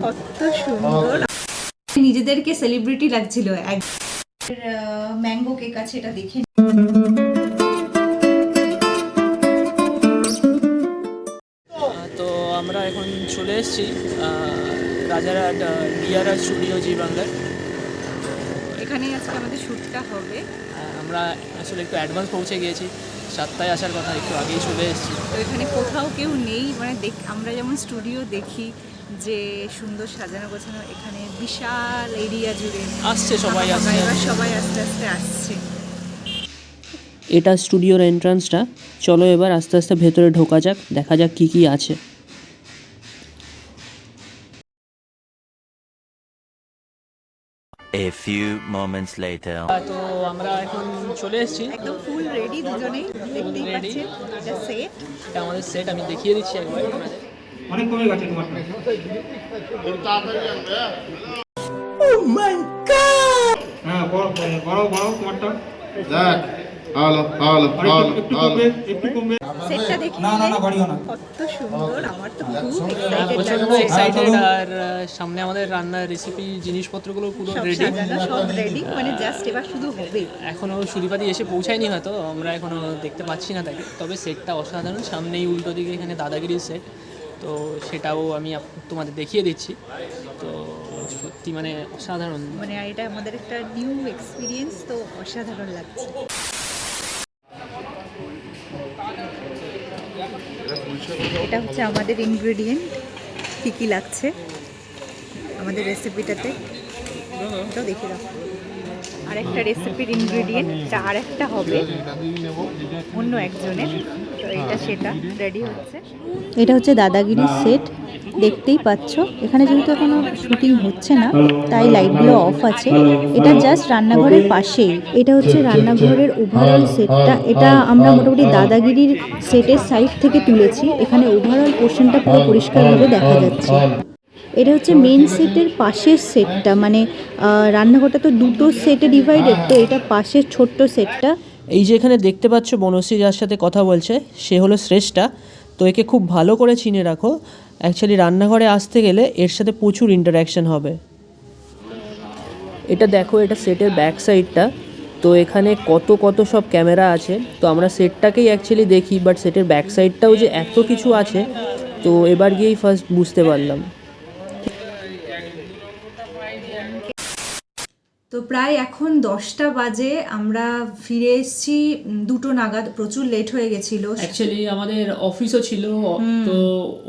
কত সুন্দর, নিজেদেরকে সেলিব্রিটি লাগছিল। ম্যাঙ্গো কেক আছে, এটা দেখে। তো আমরা এখন চলে এসেছি রাজারহাট ডিআরআর স্টুডিও জি বাংলার। এখানেই আজকে আমাদের শ্যুটটা হবে। আমরা আসলে একটু অ্যাডভান্স পৌঁছে গিয়েছি, 7টায় আসার কথা, একটু আগেই চলে এসেছি। তো এখানে কোথাও কেউ নেই, মানে আমরা যেমন স্টুডিও দেখি যে সুন্দর সাজানো গোছানো, এখানে বিশাল এরিয়া জুড়ে আসছে সবাই, সবাই আস্তে আস্তে আসছে। এটা স্টুডিওর এন্ট্রান্সটা। চলো এবার আস্তে আস্তে ভেতরে ঢোকা যাক, দেখা যাক কি কি আছে। A few moments later. তো আমরা এখন চলে এসেছি, একদম ফুল রেডি, দুজনেই দেখতেই পাচ্ছেন। এটা সেট, এটা আমাদের সেট। আমি দেখিয়ে দিচ্ছি একবার। অনেক কমে গেছে তোমার। ও মাই গড! হ্যাঁ, বড় তোমারটা দেখ। হ্যালো হ্যালো হ্যালো একটু কমবে। সেটটা দেখি। না বাড়িও না। কত সুন্দর, আমার তো খুব প্রচন্ড এক্সাইটেড এক্সাইটেড। আর সামনে আমাদের রান্নার রেসিপি জিনিসপত্রগুলো পুরো রেডি, সব রেডি, মানে জাস্ট এবার শুধু হবে। এখনও সুরিপাতি এসে পৌঁছায়নি, হয়তো আমরা এখনও দেখতে পাচ্ছি না তাকে। তবে সেটটা অসাধারণ। সামনেই উল্টো দিকে এখানে দাদাগিরির সেট, তো সেটাও আমি তোমাদের দেখিয়ে দিচ্ছি। তো সত্যি মানে অসাধারণ, মানে এটা আমাদের একটা নিউ এক্সপিরিয়েন্স, তো অসাধারণ লাগছে। এটা হচ্ছে আমাদের ইনগ্রেডিয়েন্ট, কী কী লাগছে আমাদের রেসিপিটাতে, এটাও দেখে দাও। আর একটা রেসিপির ইনগ্রেডিয়েন্টটা আর একটা হবে অন্য একজনের, তো এটা সেটা রেডি হচ্ছে। এটা হচ্ছে দাদাগিরির সেট, দেখতেই পাচ্ছ। এখানে যেহেতু এখনো শুটিং হচ্ছে না, তাই লাইটগুলো অফ আছে। এটা জাস্ট রান্নাঘরের পাশেই। এটা হচ্ছে রান্নাঘরের ওভারঅল সেটটা। এটা আমরা মোটামুটি দাদাগিরির সেটের সাইড থেকে তুলেছি। এখানে ওভারঅল পোর্শনটা পুরো পরিষ্কারভাবে দেখা যাচ্ছে। এটা হচ্ছে মেন সেটের পাশের সেটটা, মানে রান্নাঘরটা তো দুটো সেটে ডিভাইডেড, তো এটা পাশের ছোট্ট সেটটা। এই যে এখানে দেখতে পাচ্ছ বনশ্রী যার সাথে কথা বলছে, সে হলো শ্রেষ্ঠা। তো একে খুব ভালো করে চিনে রাখো। অ্যাকচুয়ালি রান্নাঘরে আসতে গেলে এর সাথে প্রচুর ইন্টারাকশন হবে। এটা দেখো, এটা সেটের ব্যাক সাইডটা। তো এখানে কত কত সব ক্যামেরা আছে। তো আমরা সেটটাকেই অ্যাকচুয়ালি দেখি, বাট সেটের ব্যাক সাইডটাও যে এত কিছু আছে, তো এবার গিয়েই ফার্স্ট বুঝতে পারলাম। তো প্রায় এখন 10টা বাজে, আমরা ফিরে এসেছি 2টো নাগাদ। প্রচুর লেট হয়ে গেছিলো। অ্যাকচুয়ালি আমাদের অফিসও ছিল, তো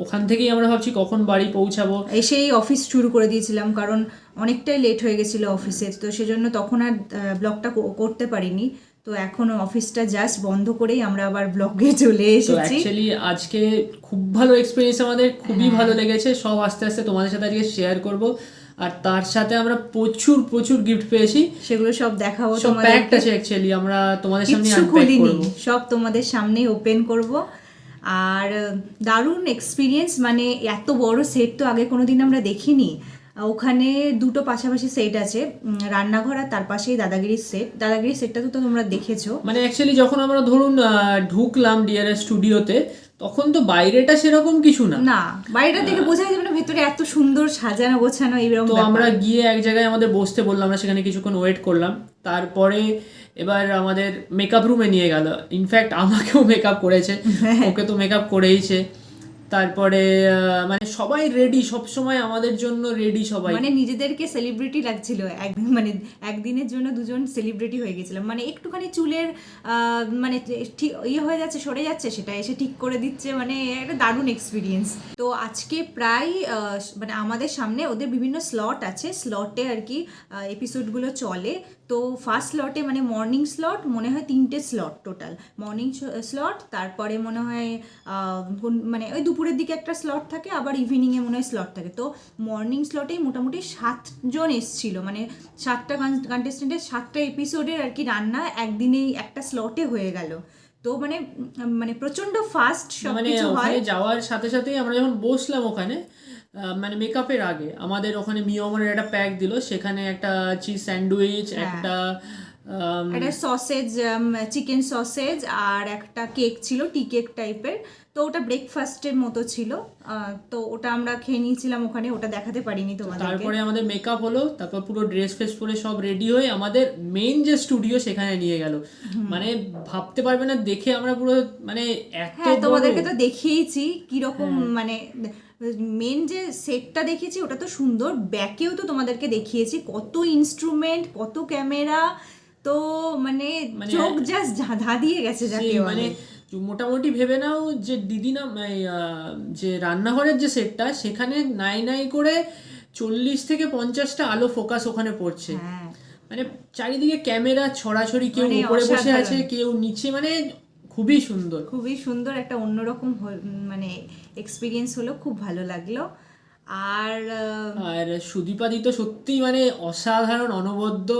ওখান থেকেই আমরা ভাবছি কখন বাড়ি পৌঁছাবো। এসেই অফিস শুরু করে দিয়েছিলাম, কারণ অনেকটাই লেট হয়ে গেছিলো অফিসে, তো সেজন্য তখন আর ব্লগটা করতে পারিনি। তো এখন অফিসটা জাস্ট বন্ধ করেই আমরা আবার ব্লগে চলে এসেছি। অ্যাকচুয়ালি আজকে খুব ভালো এক্সপিরিয়েন্স, আমাদের খুবই ভালো লেগেছে। সব আস্তে আস্তে তোমাদের সাথে আজকে শেয়ার করব। আর তার সাথে আমরা প্রচুর প্রচুর গিফট পেয়েছি, সেগুলো সব দেখাবো। সব প্যাকড আছে অ্যাকচুয়ালি, আমরা তোমাদের সামনে আনপ্যাক করব, সব তোমাদের সামনে ওপেন করব। আর দারুণ এক্সপিরিয়েন্স, মানে এত বড় সেট তো আগে কোনোদিন আমরা দেখিনি। ওখানে দুটো পাশাপাশি সেট আছে, রান্নাঘর আর তার পাশেই দাদাগিরির সেট। দাদাগিরির সেটটা তো তোমরা দেখেছো। মানে অ্যাকচুয়ালি যখন আমরা ধরুন ঢুকলাম ডিআরএস স্টুডিওতে, তখন তো বাইরেটা সেরকম কিছু না, বাইরেটা থেকে বোঝা যাবে না ভেতরে এত সুন্দর সাজানো গোছানো এইরকম। তো আমরা গিয়ে এক জায়গায় আমাদের বসতে বললাম, আমরা সেখানে কিছুক্ষণ ওয়েট করলাম। তারপরে এবার আমাদের মেকআপ রুমে নিয়ে গেল। ইনফ্যাক্ট আমাকেও মেকআপ করেছে, ওকে তো মেকআপ করেইছে। তারপরে মানে সবাই রেডি, সবসময় আমাদের জন্য রেডি সবাই, মানে নিজেদেরকে সেলিব্রিটি লাগছিল। মানে একদিনের জন্য দুজন সেলিব্রিটি হয়ে গেছিলাম। মানে একটুখানি চুলের মানে ঠিক হয়ে যাচ্ছে, সরে যাচ্ছে, সেটা এসে ঠিক করে দিচ্ছে। মানে একটা দারুণ এক্সপিরিয়েন্স। তো আজকে প্রায় মানে আমাদের সামনে ওদের বিভিন্ন স্লট আছে, স্লটে আর কি এপিসোডগুলো চলে। তো ফার্স্ট স্লটে মানে মর্নিং স্লট মনে হয় 3টে স্লট টোটাল, মর্নিং স্লট, তারপরে মনে হয় মানে ওই দুপুরের দিকে একটা স্লট থাকে, আবার ইভিনিংয়ে মনে হয় স্লট থাকে। তো মর্নিং স্লটেই মোটামুটি 7জন এসছিল, মানে 7টা কন্টেস্টেন্টের 7টা এপিসোডের আর কি রান্না একদিনেই একটা স্লটে হয়ে গেল। তো মানে মানে প্রচন্ড ফাস্ট সব কিছু হয়। যাওয়ার সাথে সাথেই আমরা যখন বসলাম ওখানে, মানে মেকআপের আগে আমাদের ওখানে মিয়মনের একটা প্যাক দিল, সেখানে একটা চিজ স্যান্ডউইচ, একটা সসেজ, চিকেন সসেজ, আর একটা কেক ছিল, টি কেক টাইপের। তো ওটা ব্রেকফাস্টের মতো ছিল, তো ওটা আমরা খেয়ে নিয়েছিলাম ওখানে, ওটা দেখাতে পারিনি তোমাদেরকে। তারপরে আমাদের মেকআপ হলো, তারপর পুরো ড্রেস ফ্রেস পরে সব রেডি হয়ে আমাদের মেইন যে স্টুডিও সেখানে নিয়ে গেল। মানে ভাবতে পারবে না, দেখে আমরা পুরো মানে এত হ্যাঁ বড়। তোমাদেরকে তো দেখিয়েছি কিরকম মানে মেন যে সেটটা দেখিয়েছি ওটা তো সুন্দর, ব্যাকেও তো তোমাদেরকে দেখিয়েছি কত ইনস্ট্রুমেন্ট, কত ক্যামেরা, তো মানে চোখ জাস্ট ধাঁধিয়ে গেছে যাকে সেই বলে। মানে মোটামুটি ভেবে নাও যে দিদি না যে রান্নাঘরের যে সেটটা সেখানে নাই নাই করে 40 থেকে 50টা আলো ফোকাস ওখানে পড়ছে। হ্যাঁ মানে চারিদিকে ক্যামেরা ছড়াছড়ি, কেউ মানে উপরে বসে অসাধারণ। আছে, কেউ নিচে, মানে খুবই সুন্দর। খুবই সুন্দর, একটা অন্যরকম মানে এক্সপিরিয়েন্স হলো, খুব ভালো লাগলো। আর আর সুদীপাদি তো সত্যি মানে অসাধারণ, অনবদ্য,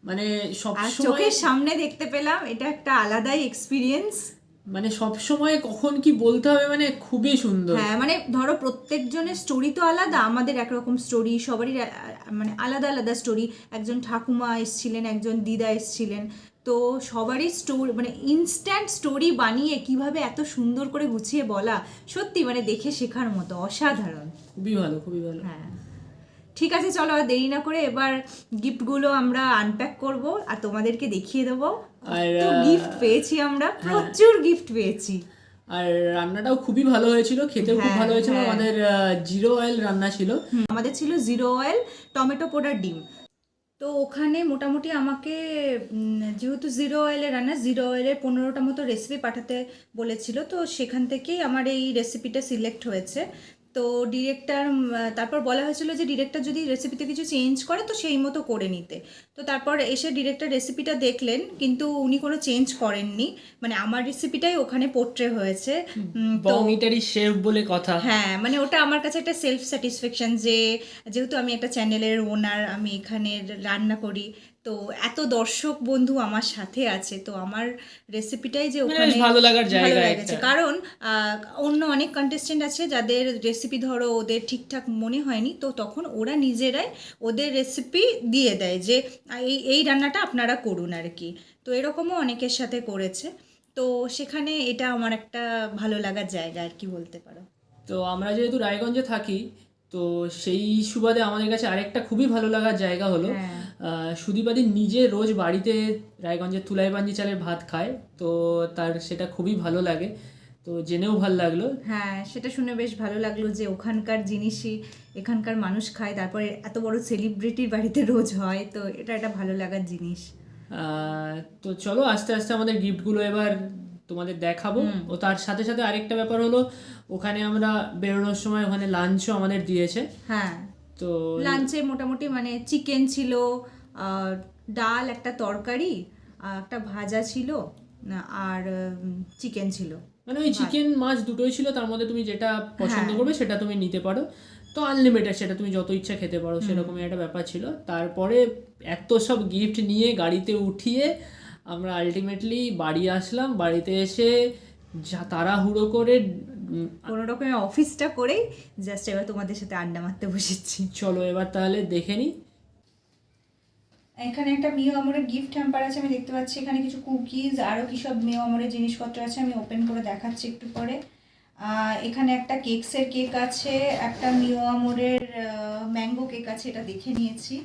মানে আর সবসময় চোখের সামনে দেখতে পেলাম, এটা একটা আলাদাই এক্সপিরিয়েন্স। মানে সবসময় কখন কি বলতে হবে, মানে খুবই সুন্দর। হ্যাঁ মানে ধরো প্রত্যেকজনের স্টোরি তো আলাদা, আমাদের একরকম স্টোরি, সবারই মানে আলাদা আলাদা স্টোরি। একজন ঠাকুমা এসছিলেন, একজন দিদা এসছিলেন, তো সবারই স্টোরি মানে ইনস্ট্যান্ট স্টোরি বানিয়ে কিভাবে এত সুন্দর করে গুছিয়ে বলা, সত্যি মানে দেখে শেখার মতো, অসাধারণ। খুবই ভালো, খুবই ভালো। হ্যাঁ ঠিক আছে, চলো আর দেরি না করে এবার গিফটগুলো আমরা আনপ্যাক করব আর তোমাদেরকে দেখিয়ে দেবো। আর তো গিফট পেয়েছি আমরা, প্রচুর গিফট পেয়েছি। আর রান্নাটাও খুবই ভালো হয়েছিল, খেতেও খুব ভালো হয়েছিল। আমাদের 0 অয়েল রান্না ছিল। আমাদের ছিল 0 অয়েল টমেটো পোড়ার ডিম। তো ওখানে মোটামুটি আমাকে যেহেতু 0 অয়েলের রান্না, 0 অয়েলের 15টা মতো রেসিপি পাঠাতে বলেছিল, তো সেখান থেকেই আমার এই রেসিপিটা সিলেক্ট হয়েছে। তো ডিরেক্টর, তারপর বলা হয়েছিল যে ডিরেক্টর যদি রেসিপিতে কিছু চেঞ্জ করে তো সেই মতো করে নিতে। তো তারপর এসে ডিরেক্টর রেসিপিটা দেখলেন, কিন্তু উনি কোনো চেঞ্জ করেননি, মানে আমার রেসিপিটাই ওখানে পোর্ট্রে হয়েছে। বং ইটারি শেফ বলে কথা। হ্যাঁ মানে ওটা আমার কাছে একটা সেলফ স্যাটিসফ্যাকশন, যে যেহেতু আমি একটা চ্যানেলের ওনার, আমি এখানে রান্না করি, তো এত দর্শক বন্ধু আমার সাথে আছে, তো আমার রেসিপিটাই যে ওখানে ভালো লাগার ভালো জায়গা লেগেছে। কারণ অন্য অনেক কন্টেস্টেন্ট আছে যাদের রেসিপি ধরো ওদের ঠিকঠাক মনে হয়নি, তো তখন ওরা নিজেরাই ওদের রেসিপি দিয়ে দেয় যে এই রান্নাটা আপনারা করুন আর কি। তো এরকমও অনেকের সাথে করেছে, তো সেখানে এটা আমার একটা ভালো লাগার জায়গা আর কি বলতে পারো। তো আমরা যেহেতু রায়গঞ্জে থাকি, তো সেই সুবাদে আমাদের কাছে আরেকটা খুবই ভালো লাগার জায়গা হলো সুদীপাদি নিজে রোজ বাড়িতে রায়গঞ্জের তুলাইবাঞ্জি চালের ভাত খায়, তো তার সেটা খুবই ভালো লাগে, তো জেনেও ভালো লাগলো। হ্যাঁ সেটা শুনে বেশ ভালো লাগলো যে ওখানকার জিনিসই এখানকার মানুষ খায়, তারপরে এত বড় সেলিব্রিটির বাড়িতে রোজ হয়, তো এটা একটা ভালো লাগার জিনিস। তো চলো আস্তে আস্তে আমাদের গিফটগুলো এবার তোমাদের দেখাবো। ও তার সাথে সাথে আরেকটা ব্যাপার হলো, ওখানে আমরা বেরোনোর সময় ওখানে লাঞ্চও আমাদের দিয়েছে। হ্যাঁ তো লাঞ্চে মোটামুটি মানে চিকেন ছিল, ডাল, একটা তরকারি, একটা ভাজা ছিল, আর চিকেন ছিল। মানে ওই চিকেন মাছ দুটোই ছিল, তার মধ্যে তুমি যেটা পছন্দ করবে সেটা তুমি নিতে পারো, তো আনলিমিটেড, সেটা তুমি যত ইচ্ছা খেতে পারো, সেরকমই একটা ব্যাপার ছিল। তারপরে এত সব গিফট নিয়ে গাড়িতে উঠিয়ে আমরা আলটিমেটলি বাড়ি আসলাম। বাড়িতে এসে যা তাড়াহুড়ো করে কোনো রকমের অফিসটা করেই জাস্ট এবার তোমাদের সাথে আড্ডা মারতে বসেছি। চলো এবার তাহলে দেখে নিই। এখানে একটা মিও আমরের গিফট হ্যাম্পার আছে, আমি দেখতে পাচ্ছি এখানে কিছু কুকিজ, আরও কি সব মিও আমরের জিনিসপত্র আছে, আমি ওপেন করে দেখাচ্ছি একটু পরে। এখানে একটা কেকসের কেক আছে, একটা মিও আমরের ম্যাঙ্গো কেক আছে, এটা দেখে নিয়েছি।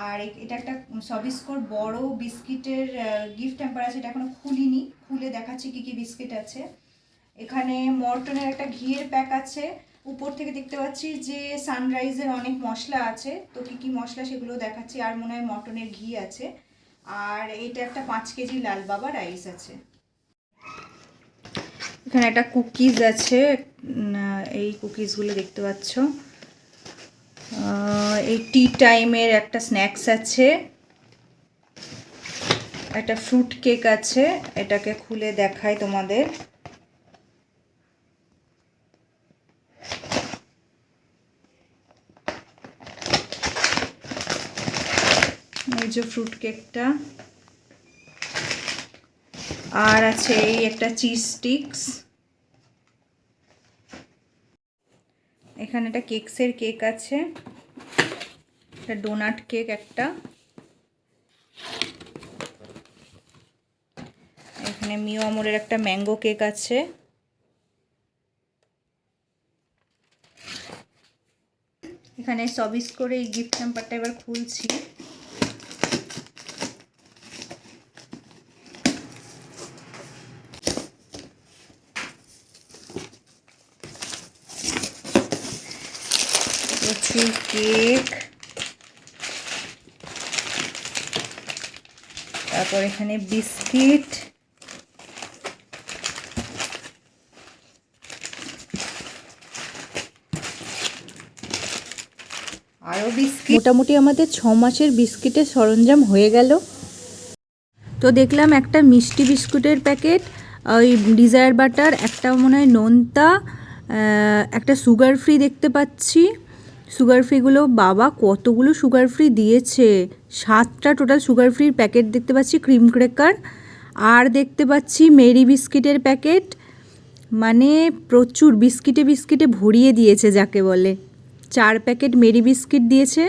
আর এটা একটা সবিস্কোর বড় বিস্কিটের গিফট হ্যাম্পার আছে, এটা এখনো খুলিনি, খুলে দেখাচ্ছি কি কি বিস্কিট আছে। এখানে মর্টনের একটা ঘিয়ের প্যাক আছে, উপর থেকে দেখতে পাচ্ছি যে সানরাইজের অনেক মশলা আছে, তো কি কি মশলা সেগুলো দেখাচ্ছি, আর মনে হয় মটনের ঘি আছে। আর এটা একটা 5 কেজি লাল বাবা রাইস আছে। এখানে একটা কুকিজ আছে, এই কুকিজগুলো দেখতে পাচ্ছ। এই টি টাইমের একটা স্ন্যাক্স আছে, একটা ফ্রুট কেক আছে, এটাকে খুলে দেখাই তোমাদের। এই যে ফ্রুট কেকটা, আর আছে এই একটা চিজ স্টিক্স। এখানে একটা কেকসের কেক আছে, একটা ডোনাট কেক একটা। এখানে মিও আমরের একটা ম্যাঙ্গো কেক আছে। এখানে সবিস করে এই গিফট হ্যাম্পারটা এবার খুলছি। প্রচুর কেক, তারপর এখানে বিস্কিট, আরও বিস্কিট। মোটামুটি আমাদের 6 মাসের বিস্কিটের সরঞ্জাম হয়ে গেল। তো দেখলাম একটা মিষ্টি বিস্কুটের প্যাকেট, ওই ডিজায়ার বাটার, একটা মনে হয় নোনতা, একটা সুগার ফ্রি দেখতে পাচ্ছি। সুগার ফ্রিগুলো বাবা কতগুলো সুগার ফ্রি দিয়েছে, 7টা টোটাল সুগার ফ্রির প্যাকেট দেখতে পাচ্ছি, ক্রিম ক্র্যাকার, আর দেখতে পাচ্ছি মেরি বিস্কিটের প্যাকেট। মানে প্রচুর বিস্কিটে বিস্কিটে ভরিয়ে দিয়েছে যাকে বলে। 4 প্যাকেট মেরি বিস্কিট দিয়েছে।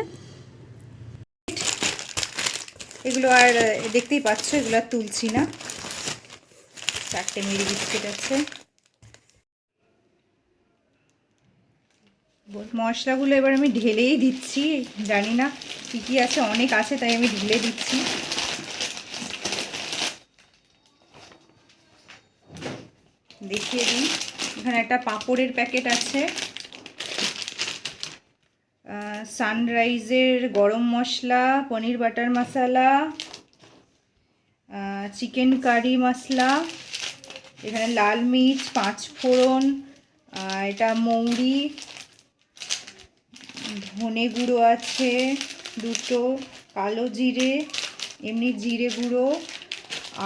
এগুলো আর দেখতেই পাচ্ছ, এগুলো আর তুলছি না। 4টে মেরি বিস্কিট আছে। মশলাগুলো এবার আমি ঢেলেই দিচ্ছি, জানি না কী কী আছে, অনেক আছে তাই আমি ঢেলে দিচ্ছি। দেখিয়ে দিই, এখানে একটা পাঁপড়ের প্যাকেট আছে, সানরাইজের গরম মশলা, পনির বাটার মশলা, চিকেন কারি মশলা, এখানে লাল মির্চ, 5 ফোড়ন, এটা মৌরি, ধনে গুঁড়ো আছে 2টো, কালো জিরে, এমনি জিরে গুঁড়ো,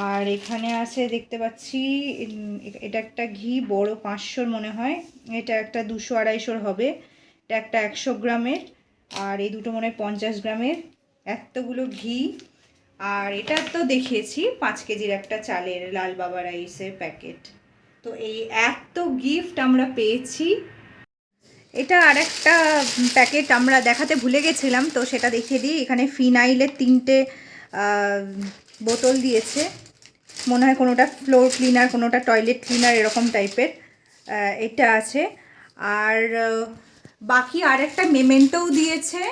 আর এখানে আছে দেখতে পাচ্ছি এটা একটা ঘি বড় 500 মনে হয়, এটা একটা 200-250 হবে, এটা একটা 100 গ্রামের, আর এই দুটো মনে হয় 50 গ্রামের। এতগুলো ঘি। আর এটা তো দেখিয়েছি 5 কেজির একটা চালের লাল বাবা রাইসের প্যাকেট। তো এই এত গিফট আমরা পেয়েছি। এটা আর একটা প্যাকেট আমরা দেখাতে ভুলে গেছিলাম, তো সেটা দেখিয়ে দিই। এখানে ফিনাইলের 3টে বোতল দিয়েছে, মনে হয় কোনোটা ফ্লোর ক্লিনার, কোনোটা টয়লেট ক্লিনার, এরকম টাইপের এটা আছে। আর বাকি আর একটা মেমেন্টোও দিয়েছে,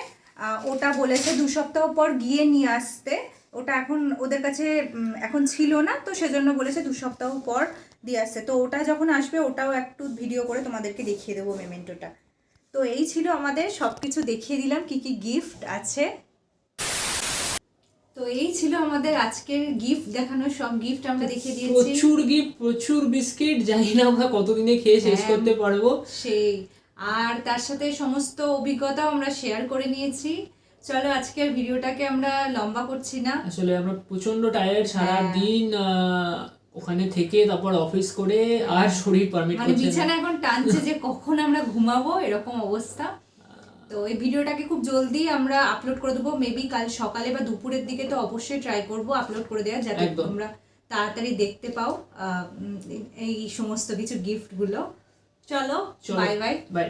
ওটা বলেছে 2 সপ্তাহ পর গিয়ে নিয়ে আসতে। ওটা এখন ওদের কাছে এখন ছিল না, তো সেজন্য বলেছে 2 সপ্তাহ পর দিয়ে আসতে। তো ওটা যখন আসবে ওটাও একটু ভিডিও করে তোমাদেরকে দেখিয়ে দেবো মেমেন্টোটা। তো এই ছিল আমাদের, সব কিছু দেখিয়ে দিলাম কি কি গিফট আছে। তো এই ছিল আমাদের আজকের গিফট দেখানোর, সব গিফট আমরা দেখিয়ে দিয়েছি। প্রচুর গিফট, প্রচুর বিস্কিট, জানি না আমরা কতদিনে খেয়ে শেষ করতে পারবো। সেই, আর তার সাথে সমস্ত অভিজ্ঞতাও আমরা শেয়ার করে নিয়েছি। চলো আজকের ভিডিওটাকে আমরা লম্বা করছি না। আসলে আমরা প্রচন্ড টায়ার্ড, সারা দিন ওখানে থেকে তারপর অফিস করে, আর শরীর পারমিট করছে না, মানে বিছানা এখন টানছে যে কখন আমরা ঘুমাবো, এরকম অবস্থা। তো এই ভিডিওটাকে খুব জলদি আমরা আপলোড করে দেবো, মেবি কাল সকালে বা দুপুরের দিকে। তো অবশ্যই ট্রাই করবো আপলোড করে দেওয়ার, যাতে তোমরা তাড়াতাড়ি দেখতে পাও এই সমস্ত কিছু গিফটগুলো। চলো বাই বাই।